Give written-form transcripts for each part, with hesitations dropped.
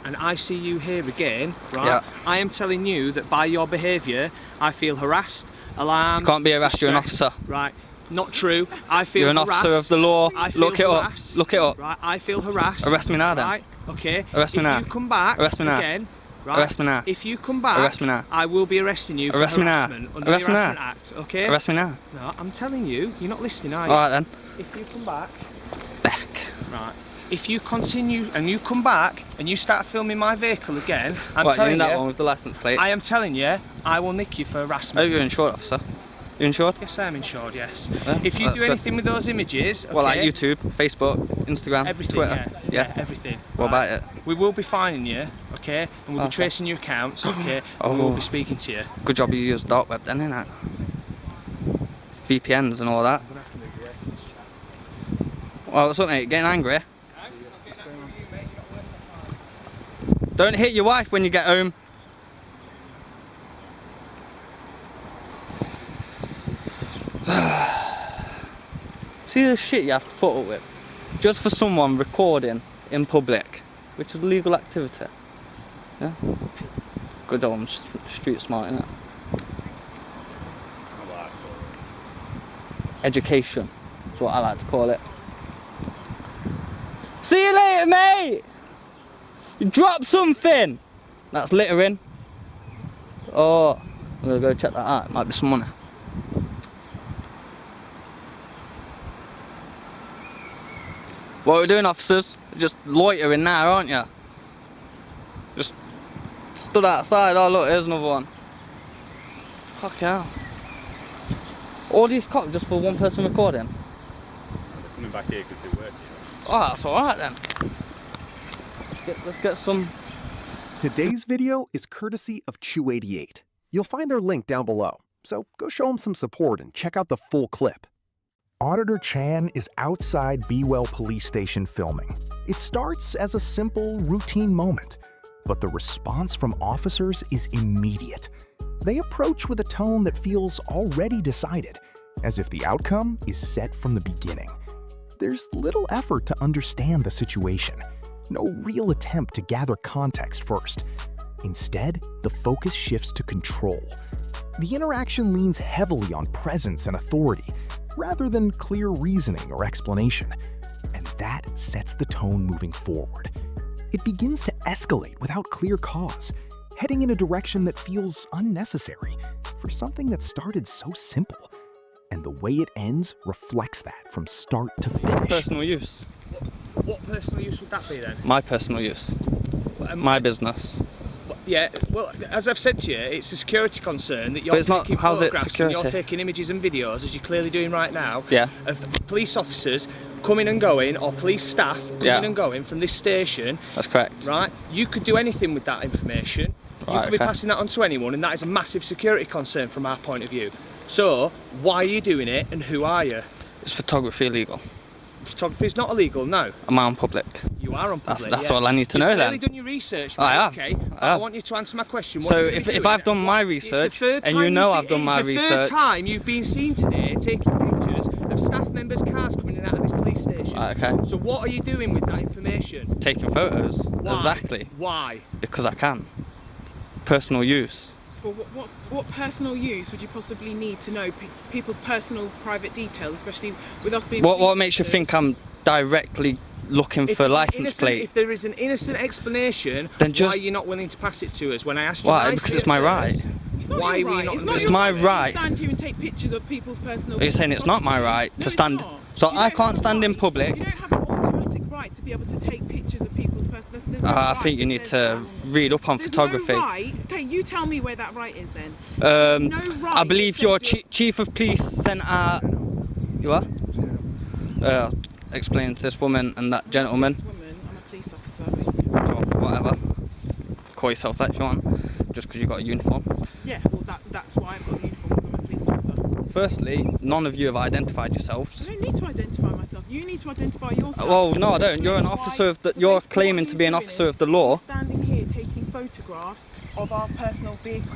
and I see you here again, right? Yeah. I am telling you that by your behaviour, I feel harassed, alarmed. You can't be harassed, you're an officer. Right. Not true. I feel You're an harassed. officer of the law. I feel Look it harassed. up. Look it up. Right. I feel harassed. Arrest me now then. Right. Okay. Arrest me now. If you come back Arrest me now. again, right? Arrest me now. If you come back, Arrest me now. I will be arresting you for Arrest me now. harassment under Arrest the me now. Harassment Act. Okay. Arrest me now. No, I'm telling you, you're not listening, are you? Alright then. If you come back. Back. Right. If you continue and you come back and you start filming my vehicle again, I'm What, telling you in that you, one with the licence plate? I am telling you, I will nick you for Oh, harassment. you're insured, officer. You insured? Yes, I am insured, yes. Yeah, If you that's do good. anything with those images, okay, Well, like YouTube, Facebook, Instagram, everything, Twitter. yeah, everything. What about it? We will be fining you, okay, and we'll be Okay. tracing your accounts, okay, and we will be speaking to you. Good job you used dark web then, innit? VPNs and all that. Well, what's up, mate? Getting angry? Don't hit your wife when you get home. See the shit you have to put up with just for someone recording in public, which is a legal activity. Yeah? Good old street smart, innit? Education is what I like to call it. See you later, mate! You dropped something! That's littering. Oh, I'm gonna go check that out. It might be some money. What are we doing, officers? Just loitering now, aren't you? Just stood outside. Oh look, here's another one. Fuck hell. All these cops just for one person recording? They're coming back here because they're working. Oh, that's alright then. Let's get some. Today's video is courtesy of Chew88. You'll find their link down below, so go show them some support and check out the full clip. Auditor Chan is outside Be Well police station filming. It starts as a simple, routine moment, but the response from officers is immediate. They approach with a tone that feels already decided, as if the outcome is set from the beginning. There's little effort to understand the situation, no real attempt to gather context first. Instead, the focus shifts to control. The interaction leans heavily on presence and authority, rather than clear reasoning or explanation, and that sets the tone moving forward. It begins to escalate without clear cause, heading in a direction that feels unnecessary for something that started so simple. And the way it ends reflects that from start to finish. Personal use. What personal use would that be then? My personal use. My business. Yeah, well, as I've said to you, it's a security concern that you're But it's not- taking how's it photographs and security? you're taking images and videos, as you're clearly doing right now, Yeah. of police officers coming and going, or police staff coming Yeah. and going from this station. That's correct. Right? You could do anything with that information. You Right, could be okay. passing that on to anyone, and that is a massive security concern from our point of view. So, why are you doing it, and who are you? Is photography illegal? Photography is not illegal, no. Am I on public? You are on public. That's yeah. all I need to know You've then. clearly done your research, mate, I have. okay? I have. I want you to answer my question. What So are you if doing? I've done my It's the research, third and time you know you've I've done my It's the research. third time you've been seen today taking pictures of staff members' cars coming in and out of this police station. Right, okay. So what are you doing with that information? Taking photos. Why? Exactly. Why? Because I can. Personal use. For what personal use would you possibly need to know people's personal private details, especially with us being What police makes you officers? think I'm directly looking If for there's an license innocent- plate? If there is an innocent explanation, Then why just- are you not willing to pass it to us? When I asked you Why? nicely Because it's at my first, right. It's not Why your were you right. not It's willing not to- your my right right. to stand here and take pictures of people's personal. Are you saying it's not my right No, to it's stand? not. So You I don't can't have a stand in right. public. You don't have an automatic right to be able to take pictures of people's personal. There's no I right think you that need says to that. read up on There's photography. No right. Okay, you tell me where that right is then. No right I believe that your says you're- chief of police sent out. You are? Explain to this woman and that gentleman. This woman, I'm a police officer. Or whatever. Call yourself that if you want. Just because you got a uniform. Yeah, well that's why I've got a uniform, because I'm a police officer. Firstly, none of you have identified yourselves. I don't need to identify myself. You need to identify yourself. Well, no, I don't. You're an Why- officer of the. so You're basically claiming what to be an he's officer doing of the is law. he's standing here taking photographs of our personal vehicle,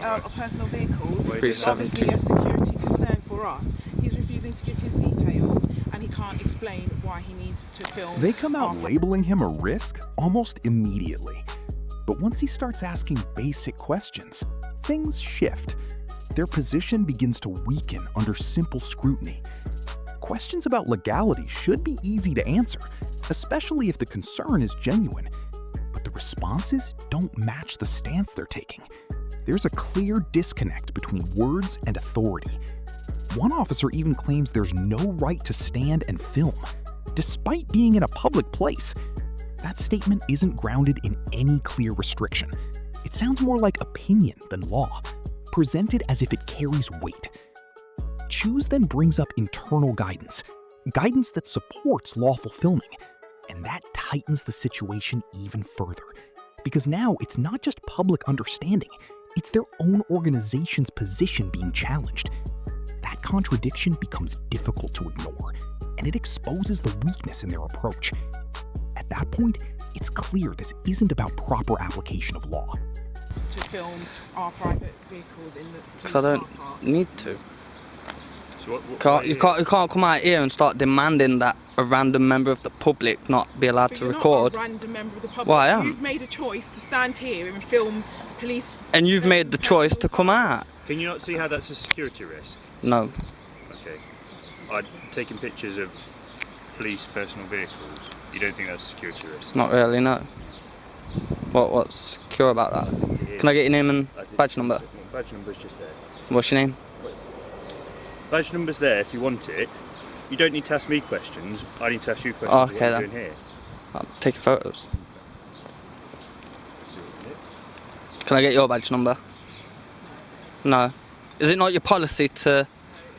our personal vehicles. It's 372. obviously a security concern for us. He's refusing to give his details, and he can't explain why he needs to film. They come out our- labeling him a risk almost immediately. But once he starts asking basic questions, things shift. Their position begins to weaken under simple scrutiny. Questions about legality should be easy to answer, especially if the concern is genuine. But the responses don't match the stance they're taking. There's a clear disconnect between words and authority. One officer even claims there's no right to stand and film, despite being in a public place. That statement isn't grounded in any clear restriction. It sounds more like opinion than law, presented as if it carries weight. Choose then brings up internal guidance that supports lawful filming, and that tightens the situation even further. Because now it's not just public understanding, it's their own organization's position being challenged. That contradiction becomes difficult to ignore, and it exposes the weakness in their approach. At that point, it's clear this isn't about proper application of law. To film our private vehicles in the Because I don't police car park. need to. So what You can't come out here and start demanding that a random member of the public not be allowed But to you're record. not a random member of the public. Well, I am. You've made a choice to stand here and film police. And you've made the choice to personal come cars. out. Can you not see how that's a security risk? No. Okay. I'd taken pictures of police personal vehicles. You don't think that's a security risk? Not really, no. What's secure about that? Can I get your name and badge number? Badge number's just there. What's your name? Badge number's there if you want it. You don't need to ask me questions. I need to ask you questions. Oh, What okay are you then. doing here? I'm taking photos. Can I get your badge number? No. Is it not your policy to... It's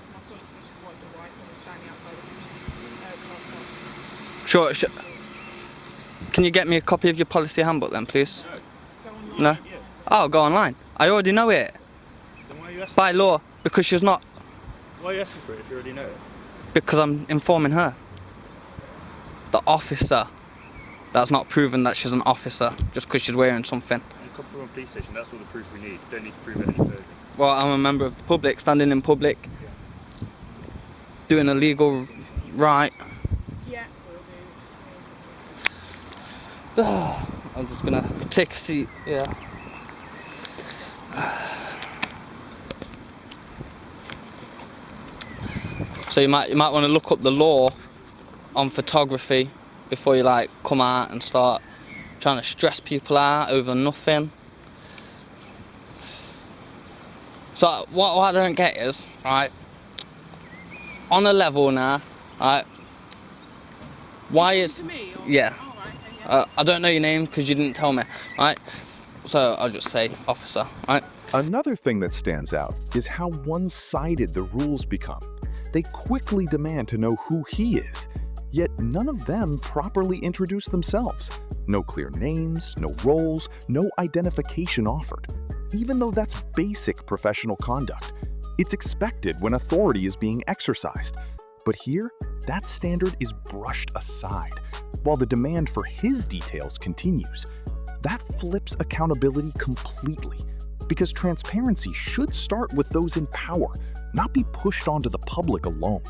my policy to want the rights and standing outside the police car park. Sure. Can you get me a copy of your policy handbook then, please? Go online. No? Oh, go online. I already know it. Then why are you asking? By law. Because she's not... Why are you asking for it if you already know it? Because I'm informing her. The officer. That's not proven that she's an officer just because she's wearing something. You come from a police station. That's all the proof we need. You don't need to prove it any further. Well, I'm a member of the public, standing in public, doing a legal right. Yeah, will do. I'm just gonna take a seat, yeah. So you might want to look up the law on photography before you like come out and start trying to stress people out over nothing. So what I don't get is, right, on a level now, right, why is... To me, or... Yeah. Oh, right, okay, yeah. I don't know your name because you didn't tell me, right? So I'll just say officer, right? Another thing that stands out is how one-sided the rules become. They quickly demand to know who he is, yet none of them properly introduce themselves. No clear names, no roles, no identification offered. Even though that's basic professional conduct, it's expected when authority is being exercised. But here, that standard is brushed aside, while the demand for his details continues. That flips accountability completely, because transparency should start with those in power, not be pushed onto the public alone.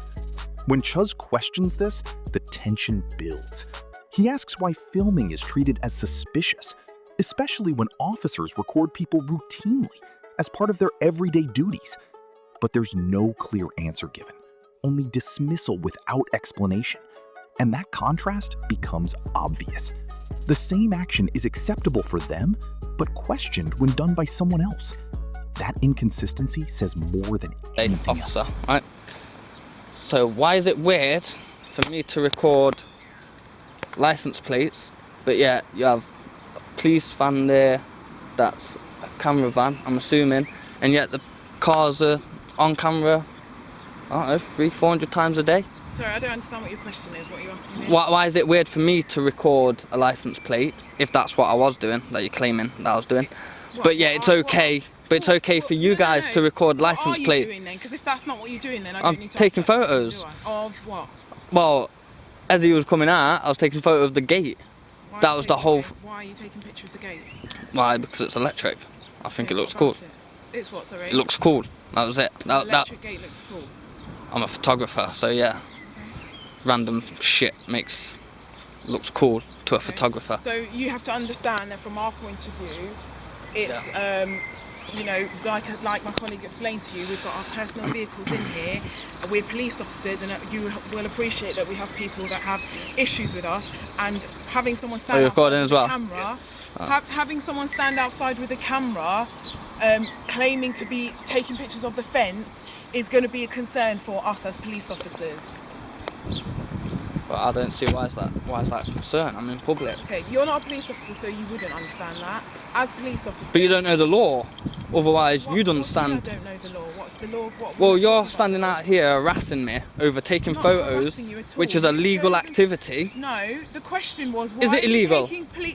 When Chuz questions this, the tension builds. He asks why filming is treated as suspicious, especially when officers record people routinely as part of their everyday duties. But there's no clear answer given, only dismissal without explanation. And that contrast becomes obvious. The same action is acceptable for them, but questioned when done by someone else. That inconsistency says more than Hey, anything officer, else. right? So why is it weird for me to record license plates, but yeah, you have a police van there, that's a camera van, I'm assuming, and yet the cars are on camera, I don't know, 300-400 times a day? Sorry, I don't understand what your question is. What are you asking me? Why is it weird for me to record a license plate, if that's what I was doing, that you're claiming that I was doing? What- But yeah, it's what- okay. But it's okay for you guys to record license What are plate. you doing then? Because if that's not what you're doing, then I I'm don't need to taking answer that question, photos. do I? Of what? Well, as he was coming out, I was taking a photo of the gate. Why That are you was the taking whole- it? Why are you taking a picture of the gate? Why? Because it's electric. I think Yeah, it looks what cool. about it? It's what, sorry? It looks cool. That was it. The That, electric gate looks cool. I'm a photographer, so yeah. random shit looks cool to a photographer. So you have to understand that from our point of view, it's you know, like my colleague explained to you, we've got our personal vehicles in here. We're police officers, and you will appreciate that we have people that have issues with us. And having someone stand outside with a camera, having someone stand outside with a camera, claiming to be taking pictures of the fence, is going to be a concern for us as police officers. But I don't see why is that a concern? I'm in public. Okay, you're not a police officer, so you wouldn't understand that. As police officers... But you don't know the law. Otherwise, you'd understand. I don't know the law. What's the law? Well, you're standing out here harassing me over taking photos, which is a legal activity. No, the question was, why is it illegal?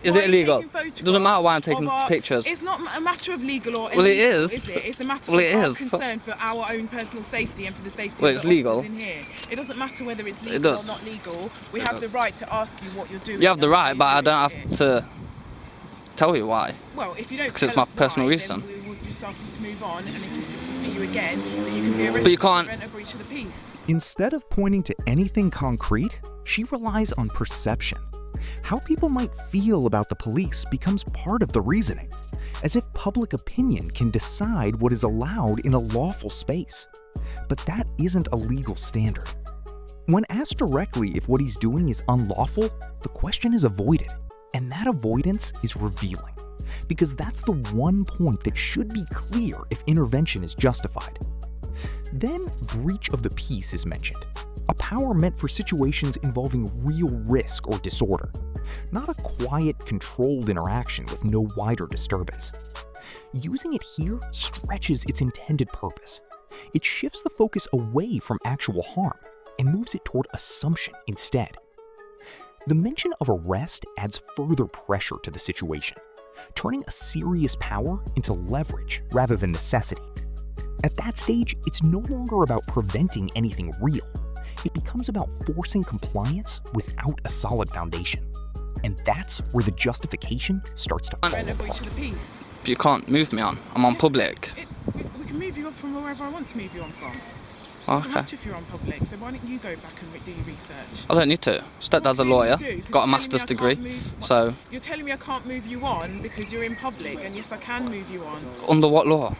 Is it illegal? It doesn't matter why I'm taking pictures. It's not a matter of legal or illegal, well, it is. Is it? It's a matter of concern for our own personal safety and for the safety of the officers in here. It doesn't matter whether it's legal or not legal. We have the right to ask you what you're doing. You have the right, but I don't have to tell you why. Well, if you don't because it's my personal reason. Then we will just ask you to move on, and if we see you again, then you can be arrested but you can't for a breach of the peace. Instead of pointing to anything concrete, she relies on perception. How people might feel about the police becomes part of the reasoning, as if public opinion can decide what is allowed in a lawful space. But that isn't a legal standard. When asked directly if what he's doing is unlawful, the question is avoided, and that avoidance is revealing, because that's the one point that should be clear if intervention is justified. Then breach of the peace is mentioned, a power meant for situations involving real risk or disorder, not a quiet, controlled interaction with no wider disturbance. Using it here stretches its intended purpose. It shifts the focus away from actual harm and moves it toward assumption instead. The mention of arrest adds further pressure to the situation, turning a serious power into leverage rather than necessity. At that stage, it's no longer about preventing anything real. It becomes about forcing compliance without a solid foundation. And that's where the justification starts to fall apart. Breach of the peace. You can't move me on. I'm on public. We can move you on from wherever I want to move you on from. Okay. Doesn't matter if you're on public, so why don't you go back and do your research? I don't need to. Stepdad's a lawyer, got a master's degree, so... You're telling me I can't move you on because you're in public, and yes, I can move you on. Under what law?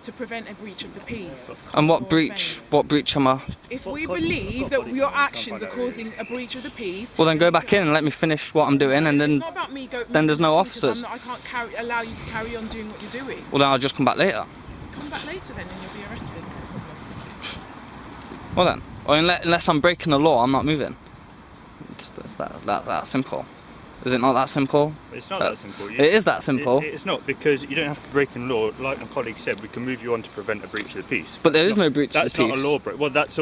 To prevent a breach of the peace. And what breach? What breach am I? If we believe that your actions are causing a breach of the peace... Well, then go back in and let me finish what I'm doing, and then... It's not about me then there's no officers. I can't allow you to carry on doing what you're doing. Well, then I'll just come back later. Come back later then, and you'll be arrested. Well then, or unless I'm breaking the law, I'm not moving. It's that simple. Is it not that simple? It's not that simple. It is that simple. It's not, because you don't have to break in law. Like my colleague said, we can move you on to prevent a breach of the peace. But there is no breach of the peace. That's not a law break. Well, that's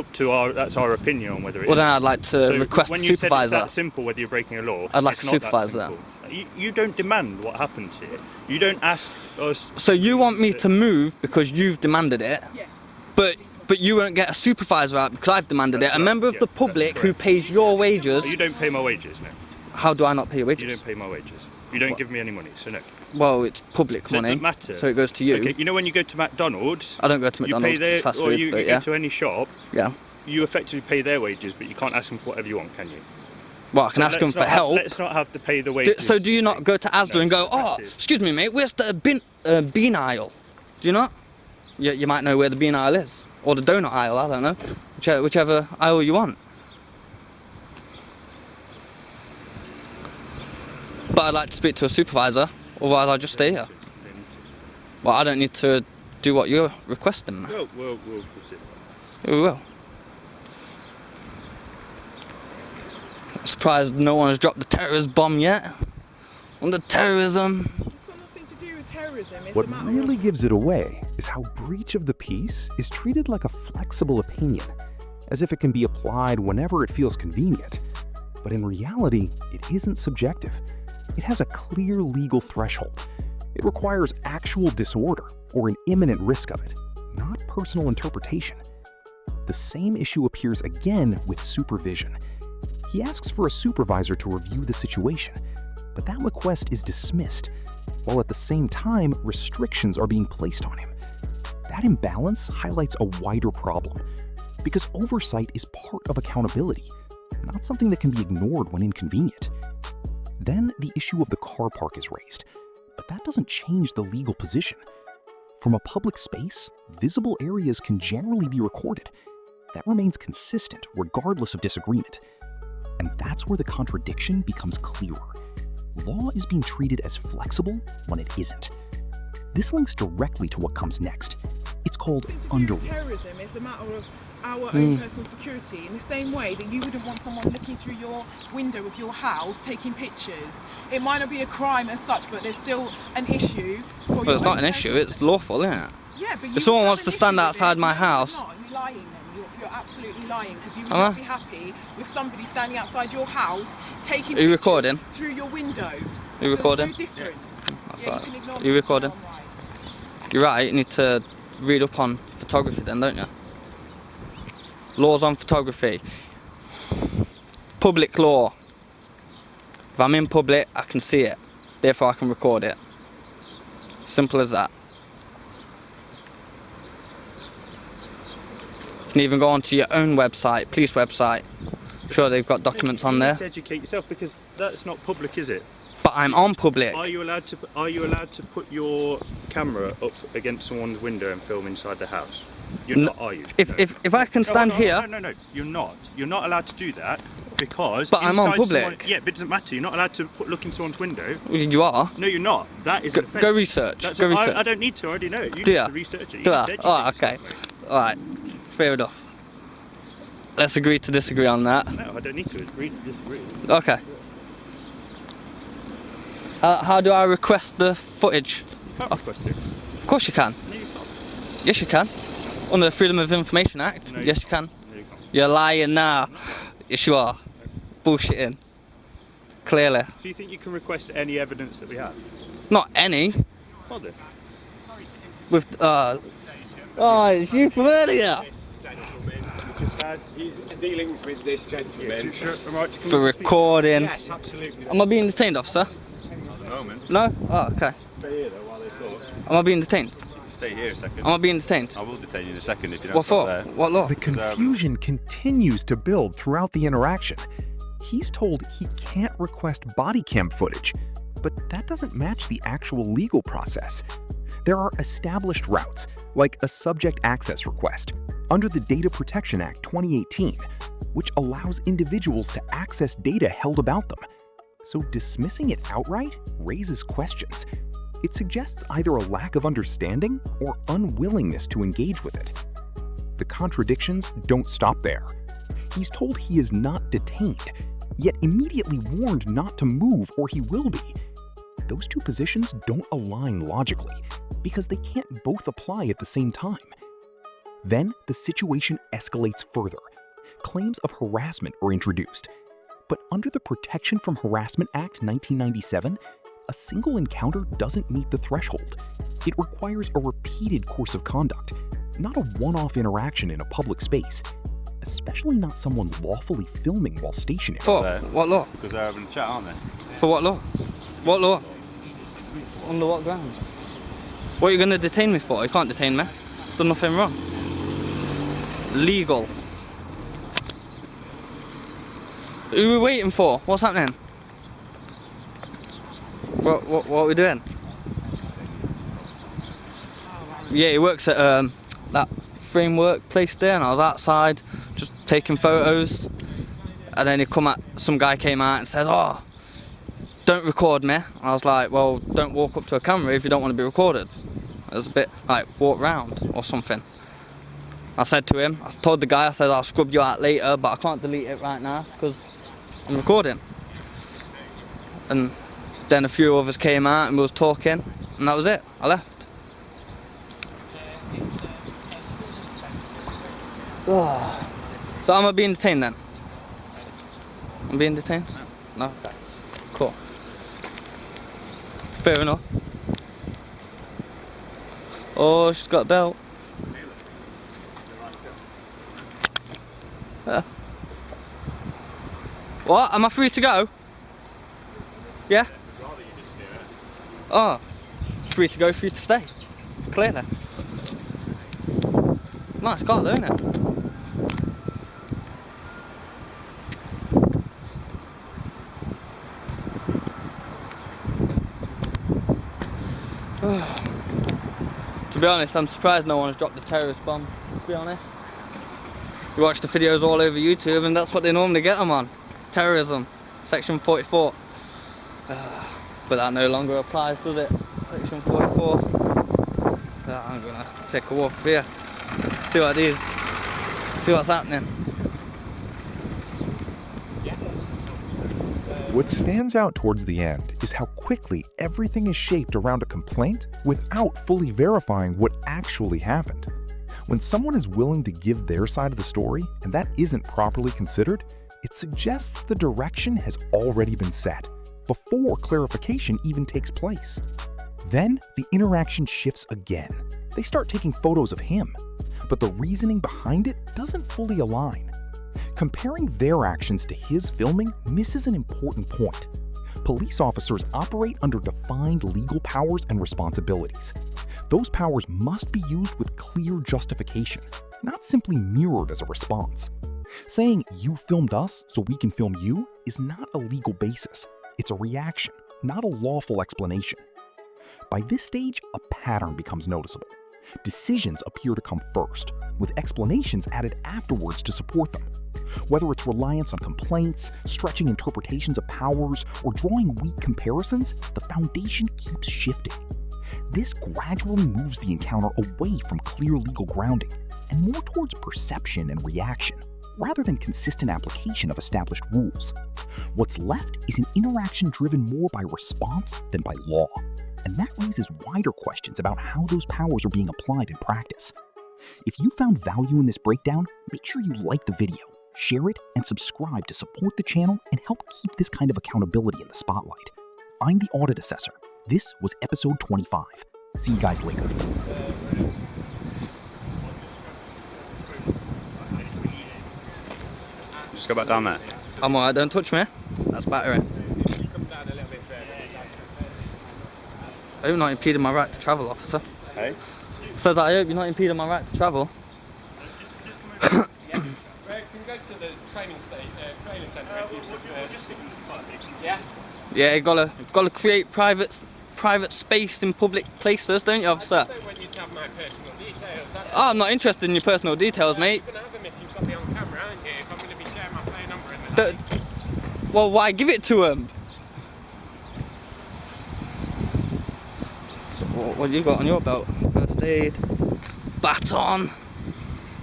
our opinion on whether it is. Well, then I'd like to request a supervisor. When you said it's that simple whether you're breaking a law, I'd like a supervisor then. You don't demand what happens here. You don't ask us... So you want me to move because you've demanded it? Yes. But you won't get a supervisor out because I've demanded it. A member of the public who pays your wages... You don't pay my wages, no. How do I not pay your wages? You don't pay my wages. You don't give me any money, so no. Well, it's public money, it doesn't matter. So it goes to you. Okay, you know when you go to McDonald's... I don't go to McDonald's, you pay it's fast food, or you yeah. go to any shop, yeah. You effectively pay their wages, but you can't ask them for whatever you want, can you? Well, I can ask them for help. Let's not have to pay the wages. So do you not go to Asda and go, oh, excuse me, mate, where's the bean aisle? Do you not? You might know where the bean aisle is. Or the donut aisle, I don't know. Whichever aisle you want. But I'd like to speak to a supervisor, otherwise I'll just stay here. Well, I don't need to do what you're requesting. We'll see. We will. I'm surprised no one has dropped the terrorist bomb yet. On the terrorism. It's got nothing to do with terrorism. It's What really gives it away is how breach of the peace is treated like a flexible opinion, as if it can be applied whenever it feels convenient. But in reality, it isn't subjective. It has a clear legal threshold. It requires actual disorder or an imminent risk of it, not personal interpretation. The same issue appears again with supervision. He asks for a supervisor to review the situation, but that request is dismissed, while at the same time restrictions are being placed on him. That imbalance highlights a wider problem, because oversight is part of accountability, not something that can be ignored when inconvenient. Then the issue of the car park is raised, but that doesn't change the legal position. From a public space, visible areas can generally be recorded. That remains consistent regardless of disagreement. And that's where the contradiction becomes clearer. Law is being treated as flexible when it isn't. This links directly to what comes next. It's called underwriting. Terrorism is a matter of our own personal security, in the same way that you wouldn't want someone looking through your window of your house taking pictures. It might not be a crime as such, but there's still an issue for your Well, it's not own an issue, personal it's lawful, isn't it? Yeah, but If someone have wants an to stand issue with outside it. my No, house- you're not. You're lying then. You're absolutely lying, because you would Am I? not be happy with somebody standing outside your house taking Are you pictures recording? through your window. Are you recording? There's no difference. That's Yeah, right. you can ignore Are me you if recording? I'm right. You're right, you need to read up on photography then, don't you? Laws on photography. Public law. If I'm in public, I can see it. Therefore, I can record it. Simple as that. You can even go onto your own website, police website. I'm sure they've got documents on You there. need to educate yourself, because that's not public, is it? But I'm on public. Are you allowed to put your camera up against someone's window and film inside the house? You're not, are you? No. If I can stand here, No, you're not. You're not allowed to do that, because. But I'm on inside public. Yeah, but it doesn't matter. You're not allowed to look in someone's window. you are. No, you're not. That is an offence. Go research. That's Go research. I don't need to. I already know it. You Do need ya? to research it. You Do need that? to educate Oh, okay. yourself, mate. Alright, fair enough. Let's agree to disagree on that. No, I don't need to agree to disagree. Okay. How do I request the footage? You can't request it. Of course you can. No, you can't. Yes, you can. Under the Freedom of Information Act. No, Yes, you can. No, you can't. You're lying now. Yes, you are. Bullshitting. Clearly. So you think you can request any evidence that we have? Not any. Well then. With, oh, it's you from earlier. Just had his dealings with this gentleman. For recording. Yes, absolutely. Am I being detained, officer? At the moment. No? Oh, okay. Stay here though while they talk. Am I being detained? Stay here a second. Am I being detained? I will detain you in a second if you don't What stop for? there. What law? The confusion continues to build throughout the interaction. He's told he can't request body cam footage, but that doesn't match the actual legal process. There are established routes, like a subject access request, under the Data Protection Act 2018, which allows individuals to access data held about them. So dismissing it outright raises questions. It suggests either a lack of understanding or unwillingness to engage with it. The contradictions don't stop there. He's told he is not detained, yet immediately warned not to move or he will be. Those two positions don't align logically because they can't both apply at the same time. Then the situation escalates further. Claims of harassment are introduced. But under the Protection from Harassment Act 1997, a single encounter doesn't meet the threshold. It requires a repeated course of conduct, not a one-off interaction in a public space, especially not someone lawfully filming while stationary. For what law? Because they're having a chat, aren't they? For what law? What law? Under what grounds? What are you going to detain me for? You can't detain me. I've done nothing wrong. Legal. Who are we waiting for? What's happening? What are we doing? Yeah, he works at that framework place there, and I was outside just taking photos, and then some guy came out and said, "Oh, don't record me." And I was like, "Well, don't walk up to a camera if you don't want to be recorded." It was a bit like walk round or something. I said to him, I told the guy, I said, "I'll scrub you out later, but I can't delete it right now because I'm recording." And then a few others came out and we was talking, and that was it. I left. So am I being detained then? I'm being detained? No? Okay. Cool. Fair enough. Oh, she's got a belt. Yeah. What? Am I free to go? Yeah? Oh, free to go, free to stay. Clearly. Nice car though, isn't it? To be honest, I'm surprised no one's dropped the terrorist bomb, to be honest. You watch the videos all over YouTube and that's what they normally get them on. Terrorism, section 44. But that no longer applies, does it? Section 44. I'm gonna take a walk up here, see what it is, see what's happening. What stands out towards the end is how quickly everything is shaped around a complaint without fully verifying what actually happened. When someone is willing to give their side of the story and that isn't properly considered, it suggests the direction has already been set before clarification even takes place. Then the interaction shifts again. They start taking photos of him, but the reasoning behind it doesn't fully align. Comparing their actions to his filming misses an important point. Police officers operate under defined legal powers and responsibilities. Those powers must be used with clear justification, not simply mirrored as a response. Saying, "You filmed us, so we can film you," is not a legal basis. It's a reaction, not a lawful explanation. By this stage, a pattern becomes noticeable. Decisions appear to come first, with explanations added afterwards to support them. Whether it's reliance on complaints, stretching interpretations of powers, or drawing weak comparisons, the foundation keeps shifting. This gradually moves the encounter away from clear legal grounding and more towards perception and reaction, rather than consistent application of established rules. What's left is an interaction driven more by response than by law, and that raises wider questions about how those powers are being applied in practice. If you found value in this breakdown, make sure you like the video, share it, and subscribe to support the channel and help keep this kind of accountability in the spotlight. I'm the Audit Assessor. This was episode 25. See you guys later. Just go back down there. I'm alright, don't touch me. That's battering. I hope you're not impeding my right to travel, officer. Hey? Says I hope you're not impeding my right to travel. Can you go to the training centre? Yeah? Yeah, you gotta create private space in public places, don't you, officer? I don't want you to have my personal details. Oh, I'm not interested in your personal details, mate. You're going to have them if you've got me on camera, aren't you? If I'm going to be sharing my phone number in the night. Well, why give it to him? So, what you got on your belt? First aid, baton.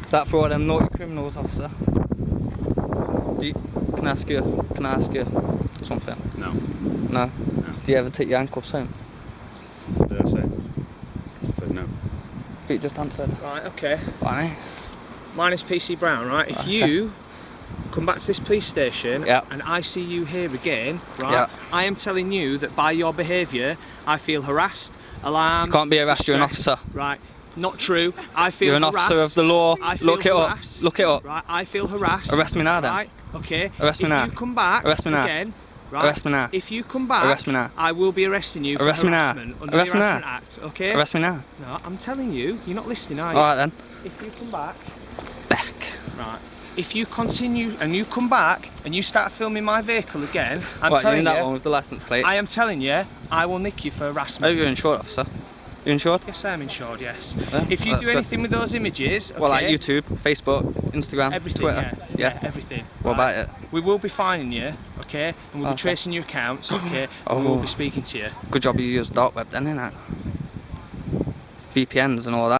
Is that for all them naughty criminals, officer? Can I ask you something? No. No? Do you ever take your handcuffs home? What did I say? I said no. You just answered. Right, okay. Why? Mine is PC Brown, right? If you come back to this police station and I see you here again, right, I am telling you that by your behaviour, I feel harassed, alarmed. You can't be harassed, you're an officer. Right, not true. I feel You're an harassed. officer of the law. I feel Look it harassed. up. Look it up. Right, I feel harassed. Arrest me now then. Right, okay. Arrest me now. If you come back Arrest me now. again, right, Arrest me now. if you come back, Arrest me now. I will be arresting you for Arrest me now. harassment under Arrest the me now. Harassment Act, okay? Arrest me now. No, I'm telling you, you're not listening, are you? Alright then. If you come back, Back. right, if you continue and you come back and you start filming my vehicle again, I'm What, you telling in you, that one with the licence plate? I am telling you, I will nick you for I hope harassment. you're insured, officer. You insured? Yes, I'm insured, yes. Yeah, If you that's do good. anything with those images, okay, Well, like YouTube, Facebook, Instagram, everything, Twitter. yeah, everything. What right? about it? We will be fining you, okay, and we'll be Okay. tracing your accounts, okay, and we'll be speaking to you. Good job you used dark web then, innit? VPNs and all that.